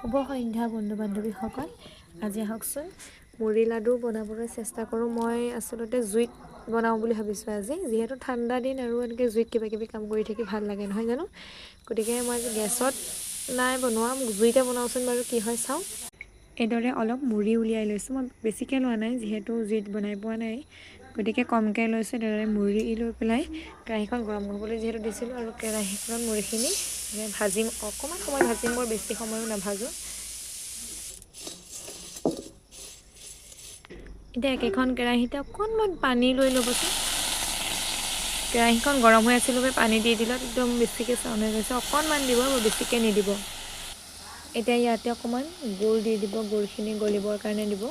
শুভ সন্ধ্যা বন্ধু বান্ধৱীসকল। আজি আহকচোন মুড়ি লাডু বনাবলৈ চেষ্টা কৰোঁ। মই আচলতে জুইত বনাওঁ বুলি ভাবিছোঁ আজি, যিহেতু ঠাণ্ডা দিন আৰু এনেকৈ জুইত কিবা কিবি কাম কৰি থাকি ভাল লাগে নহয় জানো। গতিকে মই আজি গেছত নাই বনোৱা, জুইতে বনাওঁচোন বাৰু কি হয় চাওঁ। এইদৰে অলপ মুড়ি উলিয়াই লৈছোঁ। মই বেছিকৈ লোৱা নাই, যিহেতু জুইত বনাই পোৱা নাই, গতিকে কমকৈ লৈছোঁ। এইদৰে মুড়ি লৈ পেলাই কেৰাহীখন গৰম হ'বলৈ যিহেতু দিছিলোঁ, আৰু কেৰাহীখনত মুড়িখিনি ভাজিম। অকণমান সময় ভাজিম, বৰ বেছি সময়ো নাভাজোঁ। এতিয়া একেখন কেৰাহীতে অকণমান পানী লৈ ল'বচোন। কেৰাহীখন গৰম হৈ আছিল বাবে পানী দি দিলত একদম বেছিকৈ চাউন হৈ গৈছে। অকণমান দিব, বেছিকৈ নিদিব। এতিয়া ইয়াতে অকণমান গুড় দি দিব, গুড়খিনি গলিবৰ কাৰণে দিব।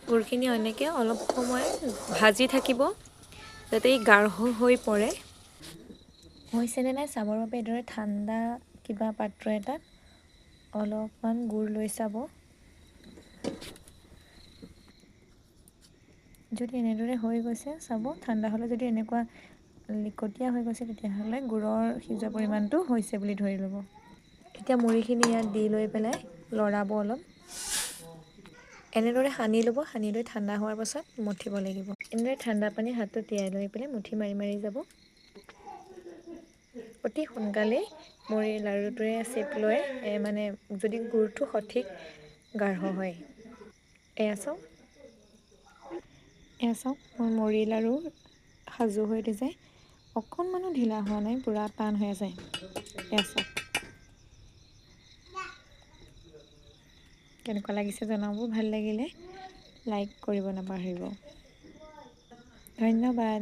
গুড়খিনি এনেকৈ অলপ সময় ভাজি থাকিব, যাতে ই গাঢ় হৈ পৰে। হৈছেনে নাই চাবৰ বাবে এইদৰে ঠাণ্ডা কিবা পাত্ৰ এটাত অলপমান গুড় লৈ চাব। যদি এনেদৰে হৈ গৈছে চাব, ঠাণ্ডা হ'লে যদি এনেকুৱা লিকটীয়া হৈ গৈছে, তেতিয়াহ'লে গুড়ৰ সিজোৱা পৰিমাণটো হৈছে বুলি ধৰি ল'ব। এতিয়া মুড়িখিনি ইয়াত দি লৈ পেলাই লৰাব অলপ। এনেদৰে সানি ল'ব, সানি লৈ ঠাণ্ডা হোৱাৰ পাছত মঠিব লাগিব। এনেদৰে ঠাণ্ডা পানী হাতটো তিয়াই লৈ পেলাই মুঠি মাৰি মাৰি যাব। অতি সোনকালেই মুড়িৰ লাড়ুটোৰে চেপ লৈ মানে যদি গুড়টো সঠিক গাঢ় হয়। এয়া চাওক, মোৰ মুড়ি লাড়ু সাজু হৈ উঠিছে। অকণমানো ঢিলা হোৱা নাই, পূৰা টান হৈ আছে। এয়া চাওক কেনেকুৱা লাগিছে জনাব। ভাল লাগিলে লাইক কৰিব নাপাহৰিব। ধন্যবাদ।